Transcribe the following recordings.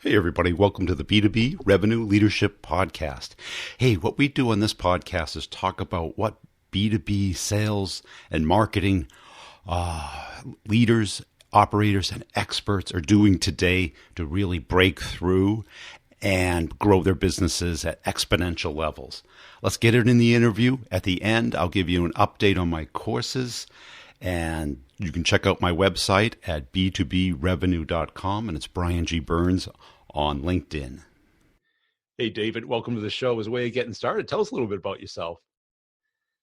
Hey, everybody. Welcome to the B2B Revenue Leadership Podcast. Hey, what we do on this podcast is talk about what B2B sales and marketing leaders, operators, and experts are doing today to really break through and grow their businesses at exponential levels. Let's get it in the interview. At the end, I'll give you an update on my courses, and you can check out my website at b2brevenue.com, and it's Brian G. Burns on LinkedIn. Hey, David, welcome to the show. As a way of getting started, tell us a little bit about yourself.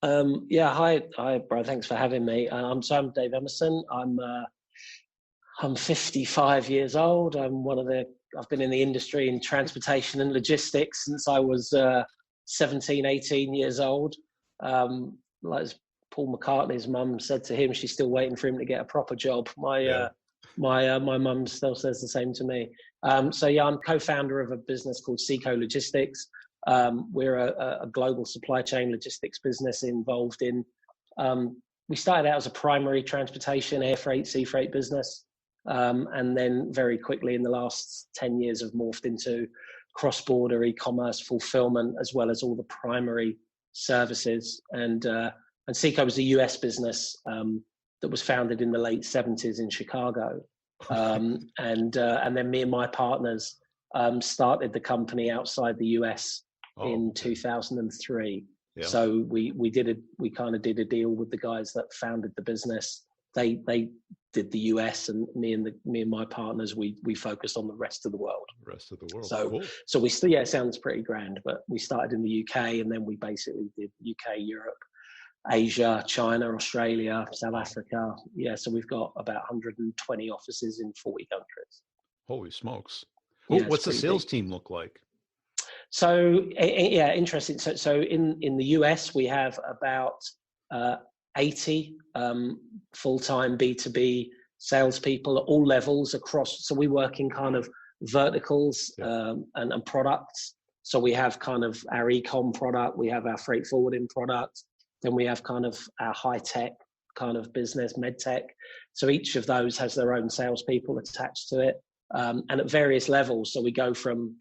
Hi, Brian. Thanks for having me. I'm Sam Emerson. I'm 55 years old. I've been in the industry in transportation and logistics since I was 17, 18 years old. Like Paul McCartney's mum said to him, she's still waiting for him to get a proper job. My mum still says the same to me. I'm co-founder of a business called Seco Logistics. We're a global supply chain logistics business involved in, we started out as a primary transportation, air freight, sea freight business. And then very quickly in the last 10 years have morphed into cross-border e-commerce fulfillment, as well as all the primary services. And Seco was a US business that was founded in the late 70s in Chicago. And then me and my partners started the company outside the US in 2003. Yeah. So we kind of did a deal with the guys that founded the business. They did the US, and me and my partners, we focused on the rest of the world. So cool. So we still, it sounds pretty grand, but we started in the UK, and then we basically did UK, Europe, Asia, China, Australia, South Africa. Yeah, so we've got about 120 offices in 40 countries. Holy smokes. Yeah, what's the sales team look like? So, interesting. So in the US, we have about 80 full-time B2B salespeople at all levels across. So we work in kind of verticals and products. So we have kind of our e-com product, we have our freight forwarding product, then we have kind of our high-tech kind of business, med tech. So each of those has their own salespeople attached to it, and at various levels. So we go from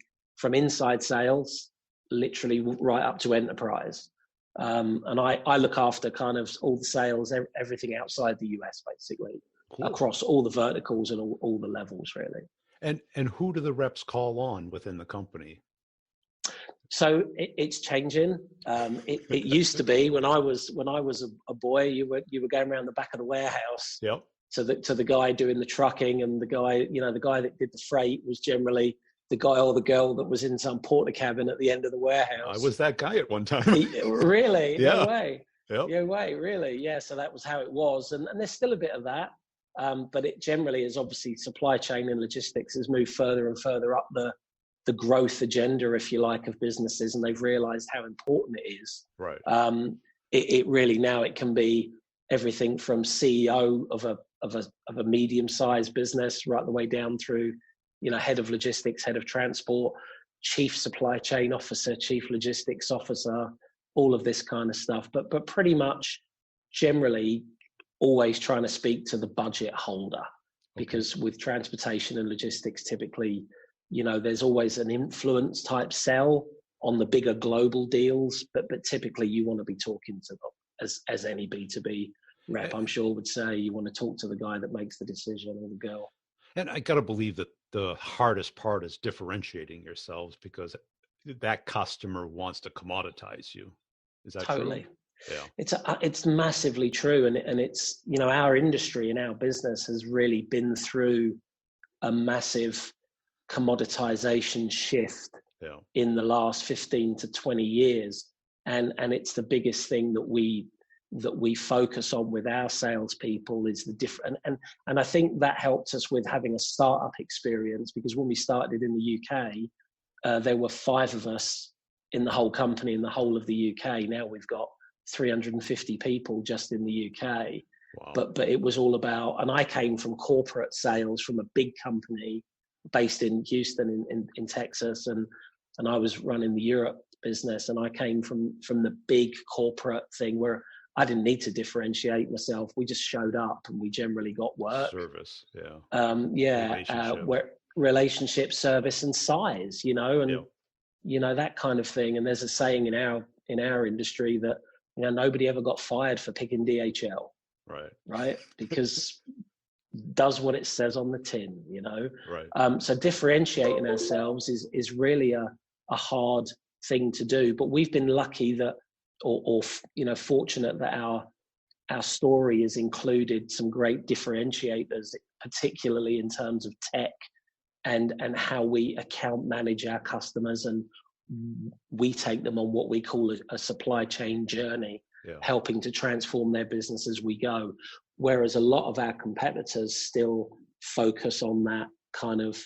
inside sales, literally right up to enterprise. And I look after kind of all the sales, everything outside the US, basically, cool, across all the verticals and all the levels, really. And who do the reps call on within the company? So it's changing. It used to be when I was a boy, you were going around the back of the warehouse. Yep. To the guy doing the trucking, and the guy that did the freight was generally the guy or the girl that was in some porta cabin at the end of the warehouse. I was that guy at one time. Really? Yeah. No way. Yep. No way, really. Yeah, so that was how it was. And there's still a bit of that. But it generally is, obviously, supply chain and logistics has moved further and further up the growth agenda, if you like, of businesses, and they've realized how important it is. Right. It really, now it can be everything from CEO of a medium-sized business right the way down through, head of logistics, head of transport, chief supply chain officer, chief logistics officer, all of this kind of stuff. But pretty much generally always trying to speak to the budget holder, because with transportation and logistics, typically, there's always an influence type sell on the bigger global deals, but typically you want to be talking to them as any B2B rep, I'm sure, would say. You want to talk to the guy that makes the decision, or the girl. And I got to believe that the hardest part is differentiating yourselves, because that customer wants to commoditize you. Is that totally true? Yeah. It's massively true. And it's, our industry and our business has really been through a massive commoditization shift in the last 15 to 20 years. And it's the biggest thing that we focus on with our salespeople, is the different, and I think that helped us with having a startup experience, because when we started in the UK, there were 5 of us in the whole company, in the whole of the UK. Now we've got 350 people just in the UK. Wow. But it was all about, and I came from corporate sales from a big company based in Houston in Texas, and I was running the Europe business, and I came from the big corporate thing where I didn't need to differentiate myself. We just showed up and we generally got work. Service, yeah. relationship, service, and size, and that kind of thing. And there's a saying in our industry that nobody ever got fired for picking DHL, right? Because does what it says on the tin, right? So differentiating ourselves is really a hard thing to do, but we've been lucky that, or fortunate that our story has included some great differentiators, particularly in terms of tech and how we account manage our customers, and we take them on what we call a supply chain journey, helping to transform their business as we go. Whereas a lot of our competitors still focus on that kind of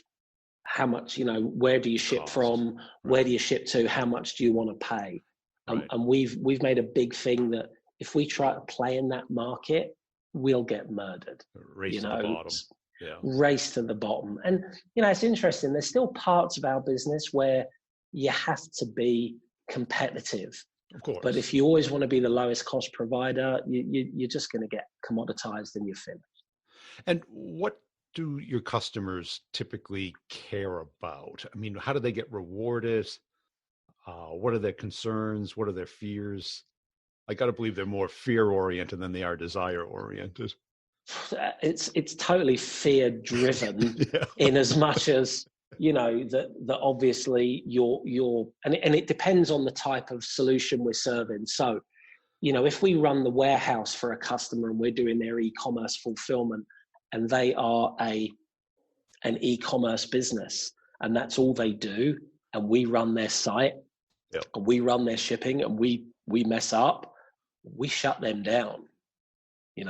how much, where do you ship from, where do you ship to, how much do you want to pay? And we've made a big thing that if we try to play in that market, we'll get murdered. Race to the bottom. Race to the bottom. And, it's interesting. There's still parts of our business where you have to be competitive. Of course. But if you always want to be the lowest cost provider, you're just going to get commoditized and you're finished. And what do your customers typically care about? I mean, how do they get rewarded? What are their concerns? What are their fears? I got to believe they're more fear-oriented than they are desire-oriented. It's totally fear-driven in as much as, that obviously and it depends on the type of solution we're serving. So, if we run the warehouse for a customer and we're doing their e-commerce fulfillment and they are an e-commerce business and that's all they do, and we run their site and we run their shipping and we mess up, we shut them down.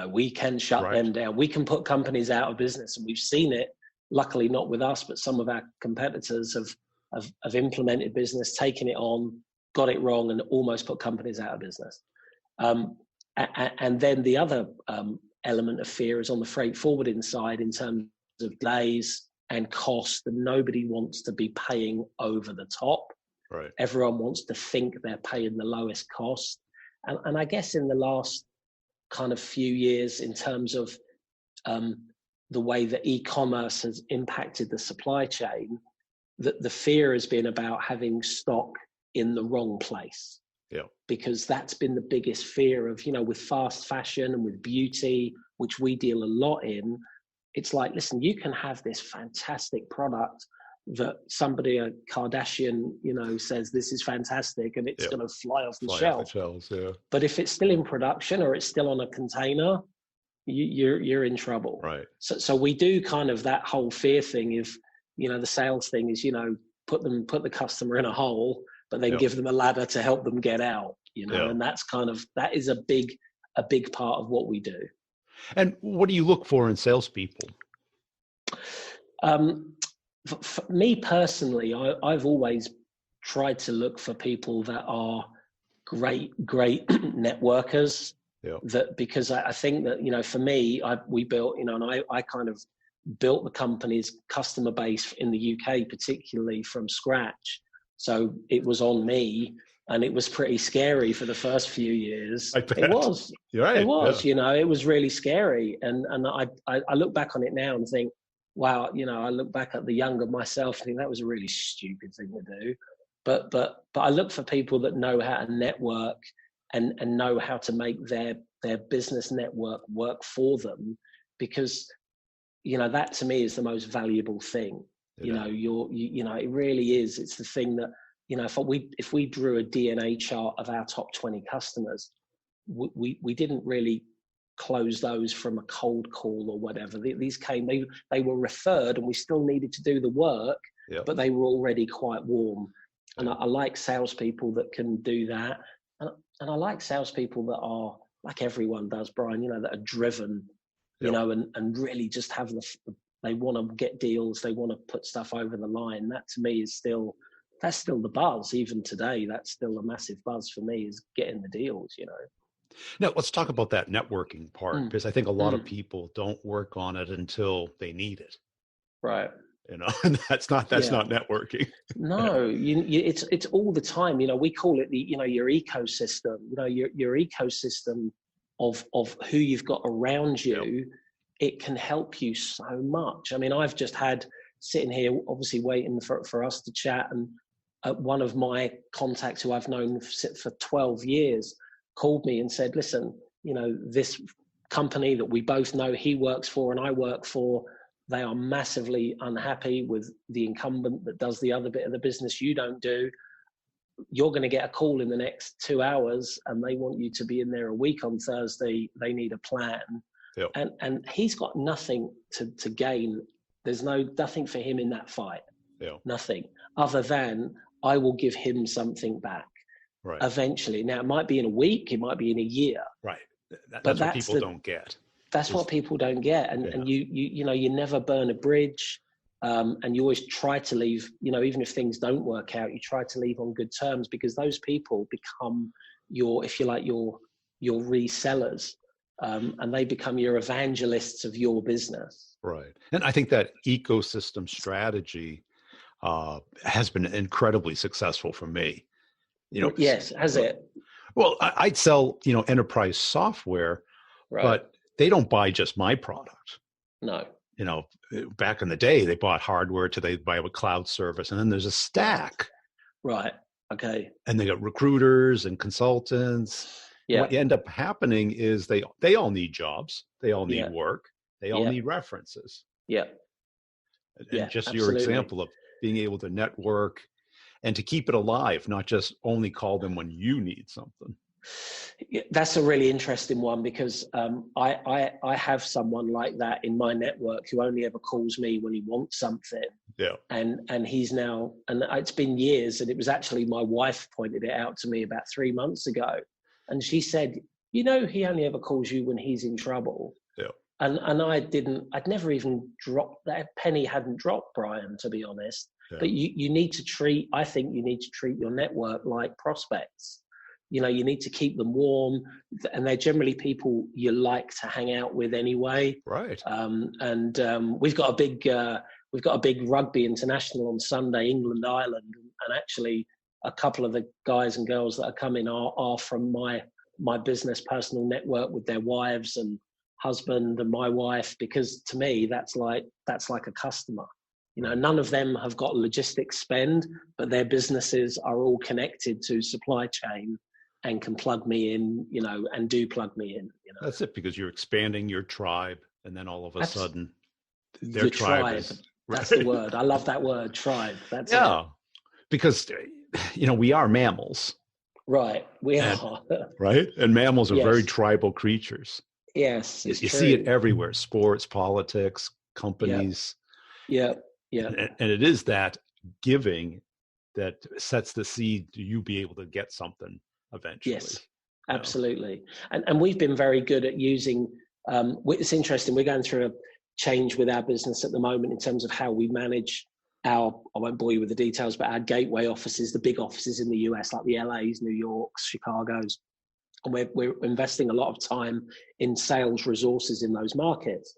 We can shut them down. We can put companies out of business, and we've seen it. Luckily, not with us, but some of our competitors have implemented business, taken it on, got it wrong, and almost put companies out of business. And then the other element of fear is on the freight forwarding side in terms of delays and cost, and nobody wants to be paying over the top. Right. Everyone wants to think they're paying the lowest cost. And I guess in the last kind of few years, in terms of the way that e-commerce has impacted the supply chain, the fear has been about having stock in the wrong place. Because that's been the biggest fear of, with fast fashion and with beauty, which we deal a lot in. It's like, listen, you can have this fantastic product that somebody, a Kardashian, says this is fantastic and it's going to fly off the shelf. But if it's still in production or it's still on a container, you're in trouble. Right. So we do kind of that whole fear thing. If the sales thing is put the customer in a hole, but then give them a ladder to help them get out. And that's that is a big part of what we do. And what do you look for in salespeople? For me personally, I've always tried to look for people that are great networkers. Because I think that, for me, we built, and I kind of built the company's customer base in the UK, particularly from scratch. So it was on me, and it was pretty scary for the first few years. It was. You're right. It was. It was really scary, and I look back on it now and think, wow, I look back at the younger myself and think that was a really stupid thing to do. But I look for people that know how to network and know how to make their business network work for them, because that to me is the most valuable thing. It really is. It's the thing that if we drew a DNA chart of our top 20 customers, we didn't really close those from a cold call or whatever. These came, they were referred, and we still needed to do the work, but they were already quite warm. And I like salespeople that can do that. And I like salespeople that are, like everyone does, Brian, that are driven, and really just have they want to get deals. They want to put stuff over the line. That to me is that's still the buzz. Even today, that's still a massive buzz for me, is getting the deals, Now, let's talk about that networking part, because I think a lot of people don't work on it until they need it. Right. And that's not networking. No, it's all the time. We call it your ecosystem. Your ecosystem of who you've got around you. It can help you so much. I mean, I've just had sitting here, obviously waiting for us to chat. And one of my contacts who I've known for 12 years called me and said, listen, this company that we both know he works for and I work for, they are massively unhappy with the incumbent that does the other bit of the business you don't do. You're going to get a call in the next 2 hours and they want you to be in there a week on Thursday. They need a plan. Yep. And he's got nothing to gain. There's nothing for him in that fight. Yep. Nothing other than I will give him something back eventually. Now, it might be in a week, it might be in a year. Right. That's what people don't get. That's what people don't get. And you never burn a bridge. And you always try to leave, even if things don't work out, you try to leave on good terms, because those people become your resellers, and they become your evangelists of your business. Right. And I think that ecosystem strategy has been incredibly successful for me. Yes, has it? Well, I'd sell, enterprise software, but they don't buy just my product. No. Back in the day, they bought hardware till they buy a cloud service, and then there's a stack. Right. Okay. And they got recruiters and consultants. Yeah. What end up happening is they all need jobs. They all need work. They all need references. Yeah. And just absolutely. Your example of being able to network and to keep it alive, not just only call them when you need something. That's a really interesting one, because I have someone like that in my network who only ever calls me when he wants something. Yeah. And he's now, and it's been years, and it was actually my wife pointed it out to me about 3 months ago. And she said, he only ever calls you when he's in trouble. Yeah. And I'd never even dropped, that penny hadn't dropped, Brian, to be honest. Yeah. But I think you need to treat your network like prospects. You need to keep them warm, and they're generally people you like to hang out with anyway. Right. We've got a big rugby international on Sunday, England, Ireland, and actually a couple of the guys and girls that are coming are from my business personal network with their wives and husband and my wife, because to me that's like a customer. None of them have got logistics spend, but their businesses are all connected to supply chain and can plug me in, and do plug me in. That's it, because you're expanding your tribe, and then all of a sudden their tribe is, that's the word. I love that word, tribe. That's it. Because we are mammals. Right. We are. Right? And mammals are very tribal creatures. Yes. You see it everywhere: sports, politics, companies. Yeah. And it is that giving that sets the seed to you be able to get something eventually. Yes, absolutely. And we've been very good at using, it's interesting, we're going through a change with our business at the moment in terms of how we manage I won't bore you with the details, but our gateway offices, the big offices in the US, like the LAs, New Yorks, Chicago's. And we're investing a lot of time in sales resources in those markets.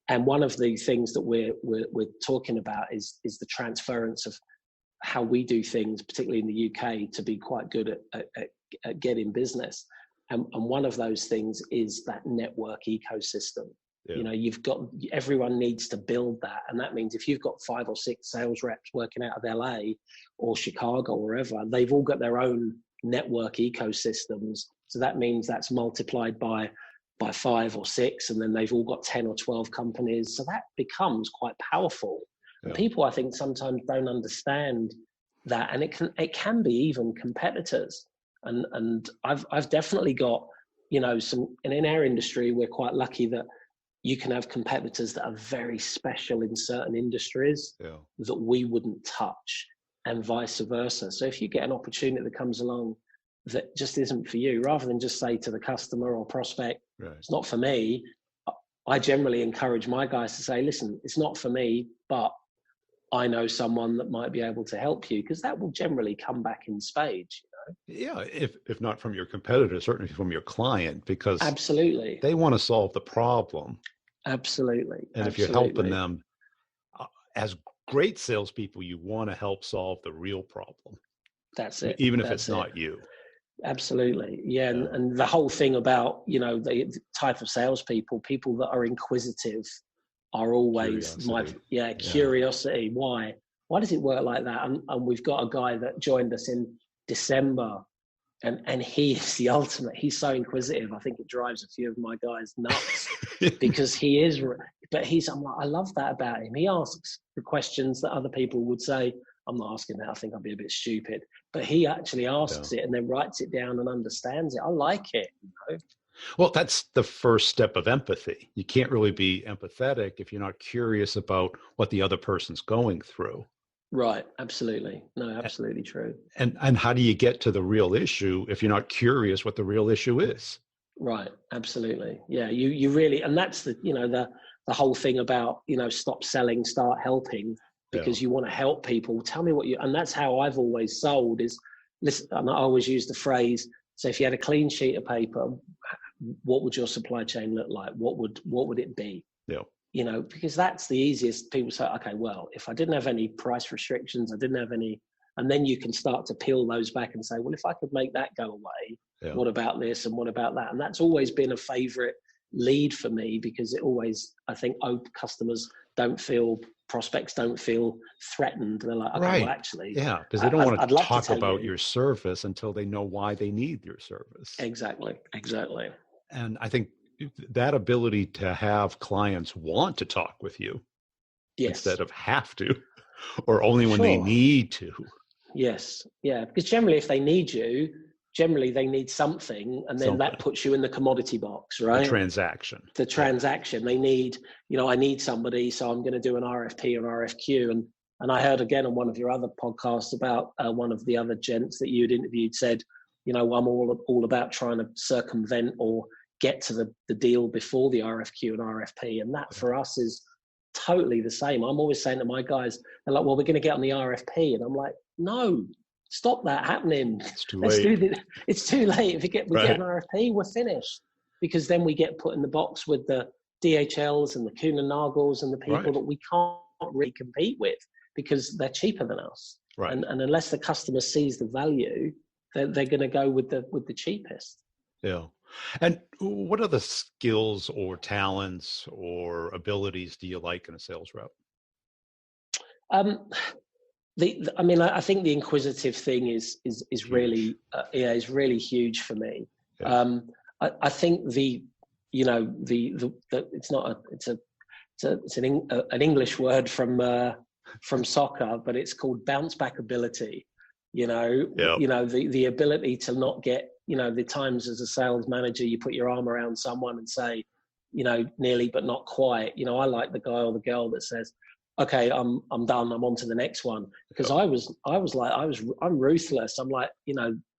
And one of the things that we're talking about is the transference of how we do things, particularly in the UK, to be quite good at getting business. And one of those things is that network ecosystem. Yeah. Everyone needs to build that. And that means if you've got 5 or 6 sales reps working out of LA or Chicago or wherever, they've all got their own network ecosystems. So that means that's multiplied by 5 or 6, and then they've all got 10 or 12 companies. So that becomes quite powerful. Yeah. And people, I think, sometimes don't understand that, and it can be even competitors. And I've definitely got, some, and in our industry, we're quite lucky that you can have competitors that are very special in certain industries that we wouldn't touch, and vice versa. So if you get an opportunity that comes along that just isn't for you, rather than just say to the customer or prospect, it's not for me, I generally encourage my guys to say, listen, it's not for me, but I know someone that might be able to help you, because that will generally come back in spades. Yeah, if not from your competitor, certainly from your client, because absolutely they want to solve the problem. Absolutely. And if you're helping them, as great salespeople, you want to help solve the real problem. That's it. Even if it's not you. Absolutely. Yeah. And the whole thing about, the type of salespeople, people that are inquisitive, are always curiosity. Why does it work like that? And we've got a guy that joined us in December, and he is the ultimate. He's so inquisitive. I think it drives a few of my guys nuts because he is. But I love that about him. He asks the questions that other people would say, I'm not asking that. I think I'd be a bit stupid. But he actually asks it and then writes it down and understands it. I like it. You know? Well, that's the first step of empathy. You can't really be empathetic if you're not curious about what the other person's going through. Right. Absolutely. No, absolutely true. And how do you get to the real issue if you're not curious what the real issue is? Right. Absolutely. Yeah. You really, and that's the whole thing about, stop selling, start helping, because you want to help people. Tell me and that's how I've always sold is, listen, and I always use the phrase, so if you had a clean sheet of paper, what would your supply chain look like? What would it be? Yeah. Because that's the easiest. People say, okay, well, if I didn't have any price restrictions, I didn't have any, and then you can start to peel those back and say, well, if I could make that go away, what about this and what about that? And that's always been a favorite lead for me, because it always, I think, prospects don't feel threatened. They're like, okay, well, actually, because they don't want to talk about your service until they know why they need your service. Exactly. And I think that ability to have clients want to talk with you instead of have to, or only when they need to. Yes. Yeah. Because generally, if they need you, they need something, and then that puts you in the commodity box, right? The transaction. They need, I need somebody, so I'm going to do an RFP or RFQ. And I heard again on one of your other podcasts about one of the other gents that you'd interviewed said, I'm all about trying to circumvent or get to the deal before the RFQ and RFP. And that for us is totally the same. I'm always saying to my guys, they're like, well, we're going to get on the RFP. And I'm like, no, stop that happening. It's too late. It's too late. If we get an RFP, we're finished. Because then we get put in the box with the DHLs and the Kuehne and Nagels and the people that we can't really compete with because they're cheaper than us. Right. And unless the customer sees the value, they're going to go with the cheapest. Yeah. And what other skills or talents or abilities do you like in a sales rep? I think the inquisitive thing is really is really huge for me. Yeah. I think it's an English word from soccer, but it's called bounce back ability. The ability to not get, the times as a sales manager, you put your arm around someone and say, nearly but not quite. I like the guy or the girl that says, okay, I'm done. I'm on to the next one. Because I'm ruthless. I'm like,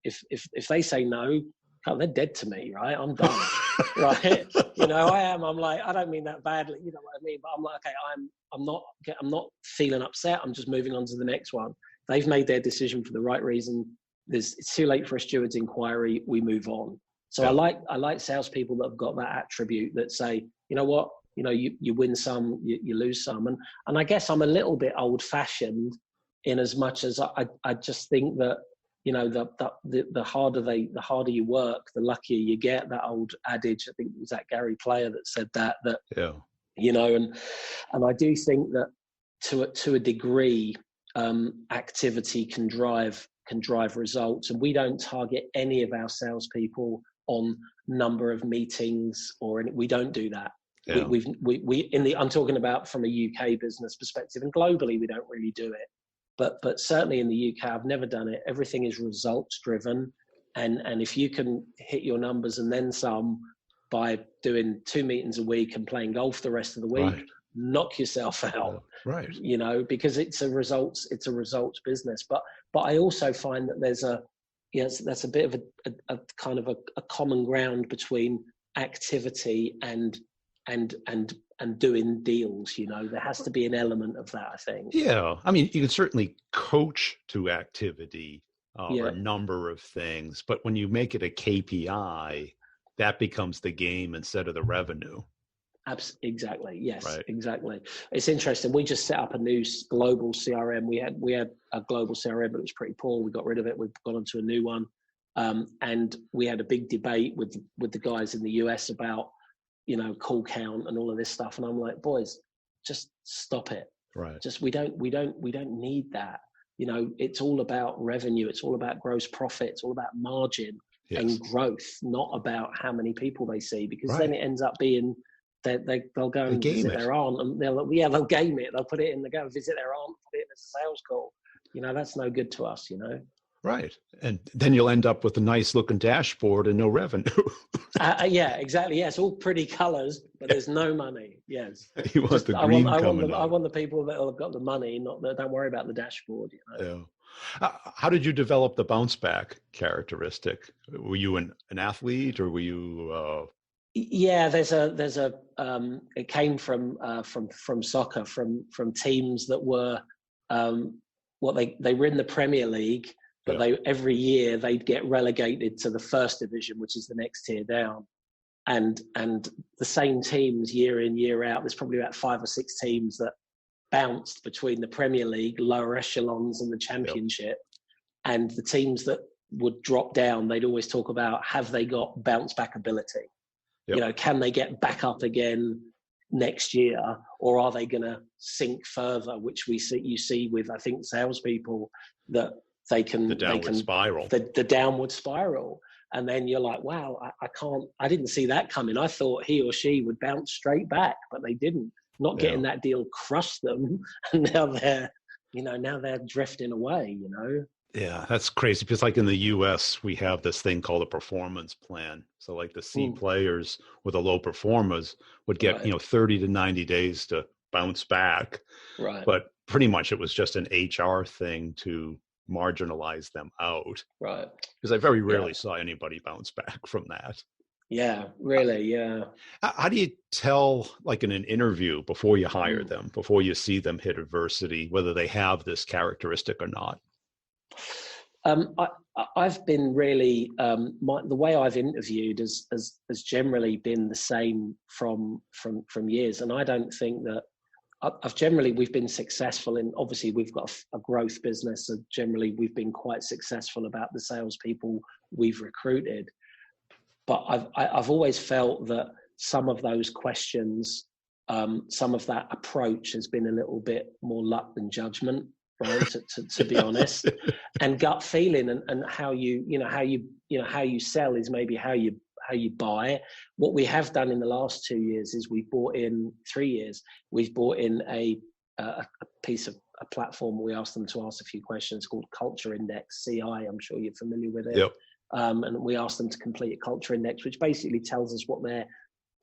if they say no, they're dead to me, right? I'm done, right? I am. I'm like, I don't mean that badly. You know what I mean? But I'm like, okay, I'm not feeling upset. I'm just moving on to the next one. They've made their decision for the right reason. It's too late for a steward's inquiry. We move on. So I like salespeople that have got that attribute that say, you know what? You win some, you lose some. And I guess I'm a little bit old fashioned in as much as I just think that, the harder you work, the luckier you get. That old adage, I think it was that Gary Player that said that, and I do think that to a degree, activity can drive results. And we don't target any of our salespeople on number of meetings we don't do that. Yeah. I'm talking about from a UK business perspective, and globally we don't really do it. But certainly in the UK, I've never done it. Everything is results driven, and if you can hit your numbers and then some by doing 2 meetings a week and playing golf the rest of the week, knock yourself out. Right. Because it's a results business. But I also find that there's that's a bit of a kind of a common ground between activity and doing deals. There has to be an element of that, I think. Yeah. I mean, you can certainly coach to activity or a number of things, but when you make it a KPI, that becomes the game instead of the revenue. Exactly. Yes, right. Exactly. It's interesting. We just set up a new global CRM. We had a global CRM, but it was pretty poor. We got rid of it. We've gone onto a new one. And we had a big debate with the guys in the US about, call count and all of this stuff. And I'm like, boys, just stop it. Right. Just we don't need that. It's all about revenue. It's all about gross profit. It's all about margin and growth, not about how many people they see, because then it ends up being they'll go and visit their aunt, and they'll game it. They'll put it in. They go and visit their aunt, put it in as a sales call. That's no good to us. Right. And then you'll end up with a nice looking dashboard and no revenue. Yeah, exactly. Yeah, it's all pretty colors, but there's no money. Yes. You want the green coming I want the people that have got the money, not that don't worry about the dashboard. Yeah. How did you develop the bounce back characteristic? Were you an athlete, or were you? Yeah, it came from soccer, from teams that were they were in the Premier League. But every year they'd get relegated to the first division, which is the next tier down. And the same teams year in, year out, there's probably about 5 or 6 teams that bounced between the Premier League, lower echelons, and the Championship. And the teams that would drop down, they'd always talk about, have they got bounce back ability? Can they get back up again next year, or are they going to sink further, which you see with, I think, salespeople, that the downward spiral. And then you're like, wow, I didn't see that coming. I thought he or she would bounce straight back, but they didn't. Not getting that deal crushed them. And now they're drifting away, Yeah, that's crazy, because like in the US, we have this thing called a performance plan. So like the C players with the low performers would get, 30 to 90 days to bounce back. Right. But pretty much it was just an HR thing to marginalize them out. Right. Because I very rarely saw anybody bounce back from that. Yeah, really. Yeah. How do you tell, like in an interview, before you hire them, before you see them hit adversity, whether they have this characteristic or not? I've been really the way I've interviewed has generally been the same from years, and I don't think that we've been successful in. Obviously, we've got a growth business, so generally we've been quite successful about the salespeople we've recruited. But I've always felt that some of those questions, some of that approach has been a little bit more luck than judgment. Right, to be honest, and gut feeling, and how you sell is maybe how you buy. What we have done in the last 2 years is we've bought in 3 years. We've bought in a piece of a platform. We asked them to ask a few questions called Culture Index, CI. I'm sure you're familiar with it. Yep. And we asked them to complete a culture index, which basically tells us what their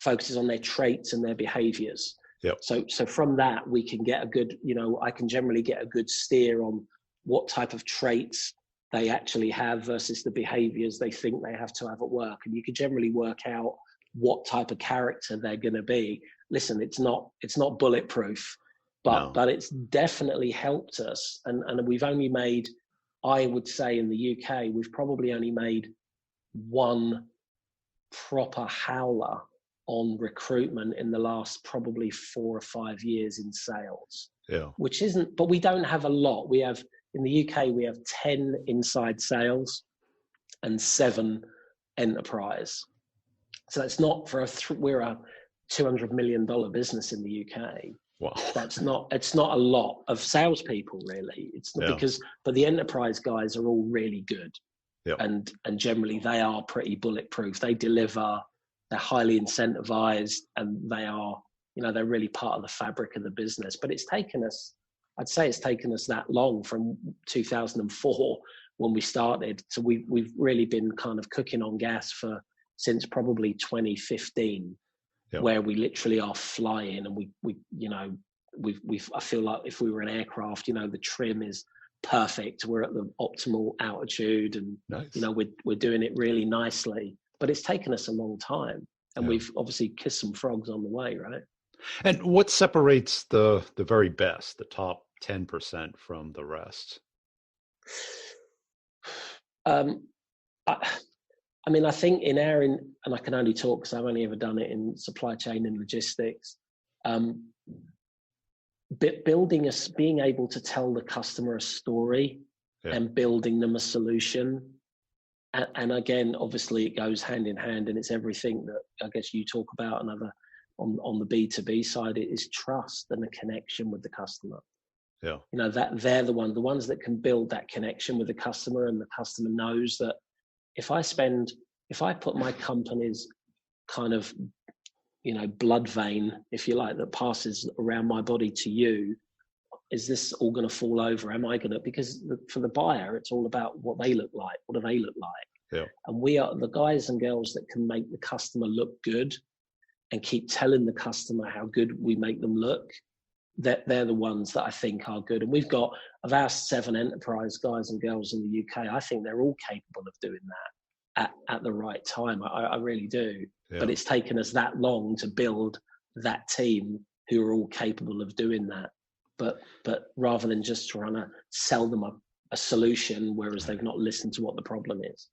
focuses on, their traits and their behaviors. Yep. So from that, we can get a good, I can generally get a good steer on what type of traits they actually have versus the behaviors they think they have to have at work. And you can generally work out what type of character they're going to be. Listen, it's not bulletproof, but it's definitely helped us. And we've only made, I would say in the UK, we've probably only made one proper howler on recruitment in the last probably 4 or 5 years in sales. Yeah. Which isn't, but we don't have a lot. We have, in the UK, we have 10 inside sales and 7 enterprise. So it's not we're a $200 million business in the UK. Wow. It's not a lot of salespeople, really. It's not but the enterprise guys are all really good. Yeah. And generally they are pretty bulletproof. They deliver. They're highly incentivized, and they are, they're really part of the fabric of the business. But I'd say it's taken us that long from 2004 when we started. So we've really been kind of cooking on gas since probably 2015, where we literally are flying, and I feel like if we were an aircraft, the trim is perfect. We're at the optimal altitude, and nice. We're doing it really nicely. But it's taken us a long time, and we've obviously kissed some frogs on the way, right? And what separates the very best, the top 10% from the rest? I think and I can only talk because I've only ever done it in supply chain and logistics. Being able to tell the customer a story and building them a solution. And again, obviously it goes hand in hand, and it's everything that I guess you talk about and other on the B2B side, it is trust and a connection with the customer. Yeah. You know, that they're the ones that can build that connection with the customer, and the customer knows that if I put my company's kind of, you know, blood vein, if you like, that passes around my body to you, is this all going to fall over? Am I going to, because for the buyer, it's all about what they look like. What do they look like? Yeah. And we are the guys and girls that can make the customer look good and keep telling the customer how good we make them look. They're the ones that I think are good. And we've got, of our 7 enterprise guys and girls in the UK, I think they're all capable of doing that at the right time. I really do. Yeah. But it's taken us that long to build that team who are all capable of doing that. But rather than just trying to sell them a solution, whereas they've not listened to what the problem is.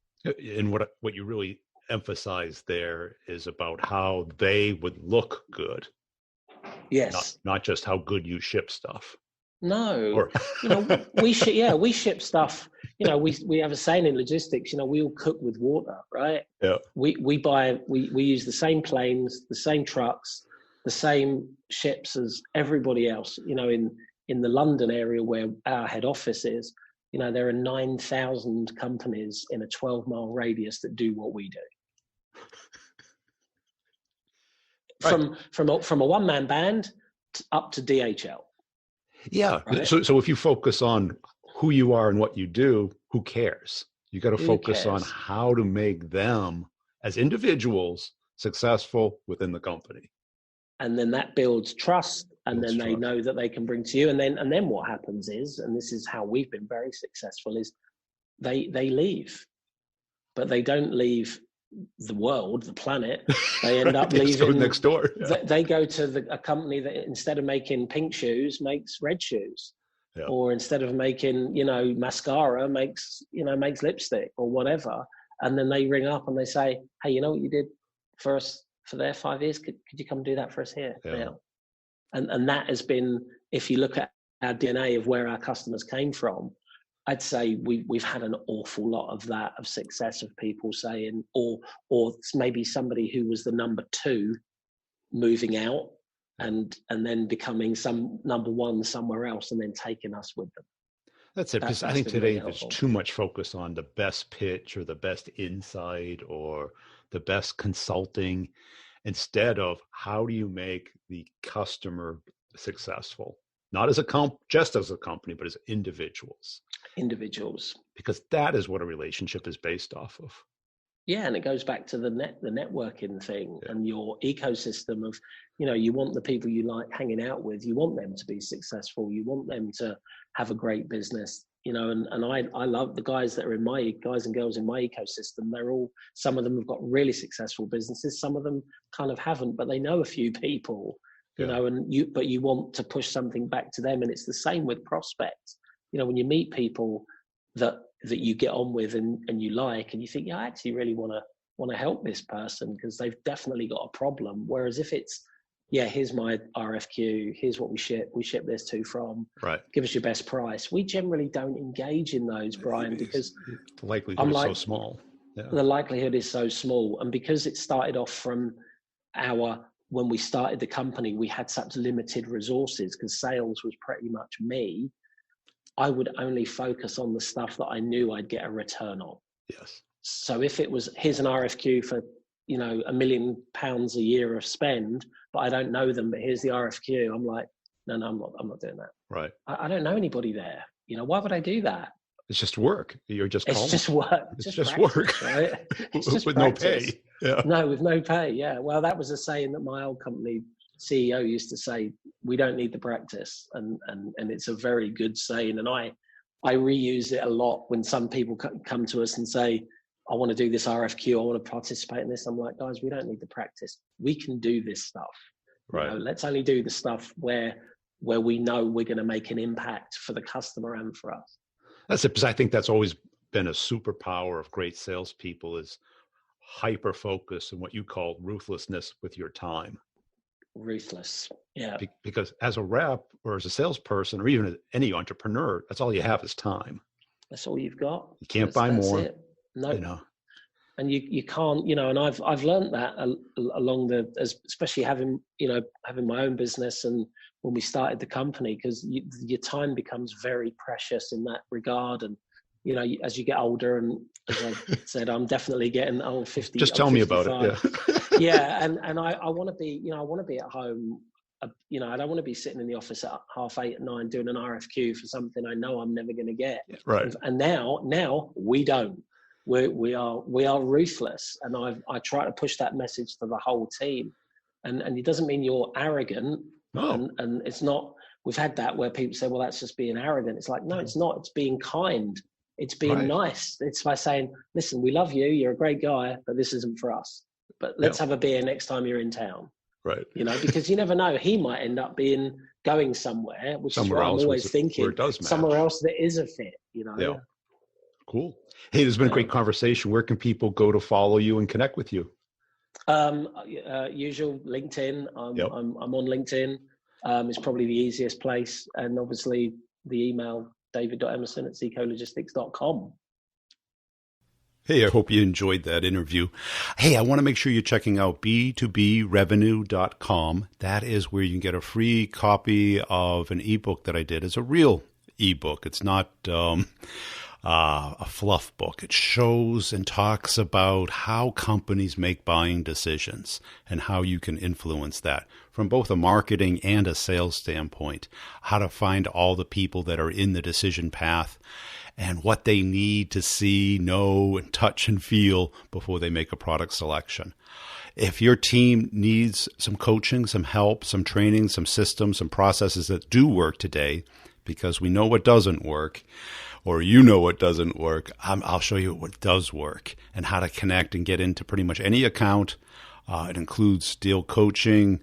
And what you really emphasize there is about how they would look good. Yes. Not just how good you ship stuff. No. You know, we ship stuff. You know, we have a saying in logistics, you know, we all cook with water, right? Yeah. We use the same planes, the same trucks, the same ships as everybody else. You know, in the London area where our head office is, you know, there are 9,000 companies in a 12-mile radius that do what we do. Right. From a one-man band up to DHL. Yeah. Right? So if you focus on who you are and what you do, who cares? You got to focus on how to make them as individuals successful within the company. And then that builds trust, and then they know that they can bring to you. And then what happens is, and this is how we've been very successful, is they leave, but they don't leave the world, the planet. They end up leaving next door. Yeah. They go to a company that instead of making pink shoes makes red shoes, yeah. Or instead of making, you know, mascara makes lipstick or whatever. And then they ring up and they say, hey, you know what you did for us for their 5 years? Could you come do that for us here now? And that has been, if you look at our DNA of where our customers came from, I'd say we've had an awful lot of that, of success, of people saying, or maybe somebody who was the number 2 moving out and then becoming some number 1 somewhere else and then taking us with them. That's it. Because I think today there's too much focus on the best pitch or the best insight or the best consulting, instead of how do you make the customer successful? Not as just as a company, but as individuals. Because that is what a relationship is based off of. Yeah, and it goes back to the networking thing, yeah. And your ecosystem of, you know, you want the people you like hanging out with, you want them to be successful, you want them to have a great business, you know, and I love the guys that are guys and girls in my ecosystem. Some of them have got really successful businesses, some of them kind of haven't, but they know a few people. You know, but you want to push something back to them. And it's the same with prospects. You know, when you meet people that you get on with and you like, and you think, yeah, I actually really want to help this person because they've definitely got a problem. Whereas if it's, yeah, here's my RFQ, here's what we ship this to from, right, give us your best price. We generally don't engage in those, Brian, because the likelihood is so small. Yeah. The likelihood is so small. And because it started off from when we started the company, we had such limited resources because sales was pretty much me. I would only focus on the stuff that I knew I'd get a return on. Yes. So if it was, here's an RFQ for, you know, £1 million a year of spend, but I don't know them, but here's the RFQ. I'm like, no, I'm not doing that. Right. I don't know anybody there. You know, why would I do that? It's just work. You're just calling. It's just work. It's just work. Right? It's just with practice. No pay. Yeah. No, with no pay. Yeah. Well, that was a saying that my old company CEO used to say, we don't need the practice. And it's a very good saying. And I reuse it a lot when some people come to us and say, I want to do this RFQ. I want to participate in this. I'm like, guys, we don't need the practice. We can do this stuff. Right. You know, let's only do the stuff where we know we're going to make an impact for the customer and for us. That's it, because I think that's always been a superpower of great salespeople is hyper focus and what you call ruthlessness with your time. Ruthless, yeah. Because as a rep or as a salesperson or even any entrepreneur, that's all you have is time. That's all you've got. You can't buy more. No. You know, you can't, and I've learned that along especially having my own business, and when we started the company, because your time becomes very precious in that regard. And as you get older, and as I said, I'm definitely getting old. 50. Just tell me about it. Yeah. And I want to be, I want to be at home. I don't want to be sitting in the office at 8:30, 9 doing an RFQ for something I know I'm never going to get. Right. And now we don't. We are ruthless, and I try to push that message to the whole team. And it doesn't mean you're arrogant. No. And it's not. We've had that where people say, "Well, that's just being arrogant." It's like, no, it's not. It's being kind. It's being nice. It's by saying, "Listen, we love you. You're a great guy, but this isn't for us. But let's have a beer next time you're in town." Right. Because you never know. He might end up going somewhere, which is what I'm always thinking. Where it does match. Somewhere else that is a fit. Yeah. Cool. Hey, there's been a great conversation. Where can people go to follow you and connect with you? Usual LinkedIn. I'm on LinkedIn. It's probably the easiest place, and obviously the email david.emerson@zecologistics.com. Hey, I hope you enjoyed that interview. Hey, I want to make sure you're checking out b2brevenue.com. That is where you can get a free copy of an ebook that I did. It's a real ebook. It's not a fluff book. It shows and talks about how companies make buying decisions and how you can influence that from both a marketing and a sales standpoint, how to find all the people that are in the decision path and what they need to see, know, and touch and feel before they make a product selection. If your team needs some coaching, some help, some training, some systems, some processes that do work today, because we know what doesn't work, or what doesn't work, I'll show you what does work and how to connect and get into pretty much any account. It includes deal coaching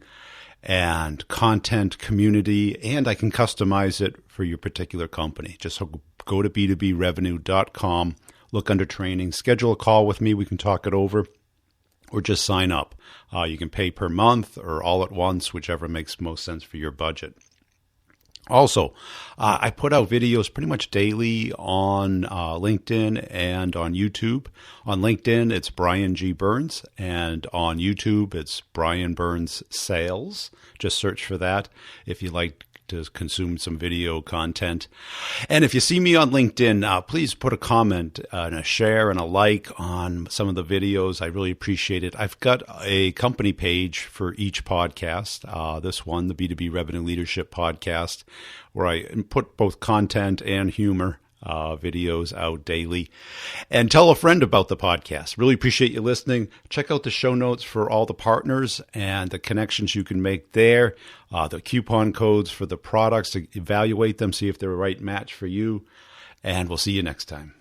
and content, community, and I can customize it for your particular company. Just go to b2brevenue.com, look under training, schedule a call with me. We can talk it over, or just sign up. You can pay per month or all at once, whichever makes most sense for your budget. Also, I put out videos pretty much daily on LinkedIn and on YouTube. On LinkedIn, it's Brian G. Burns, and on YouTube, it's Brian Burns Sales. Just search for that if you like to consume some video content. And if you see me on LinkedIn, please put a comment and a share and a like on some of the videos. I really appreciate it. I've got a company page for each podcast. This one, the B2B Revenue Leadership Podcast, where I put both content and humor videos out daily. And tell a friend about the podcast. Really appreciate you listening. Check out the show notes for all the partners and the connections you can make there, the coupon codes for the products to evaluate them, see if they're a right match for you. And we'll see you next time.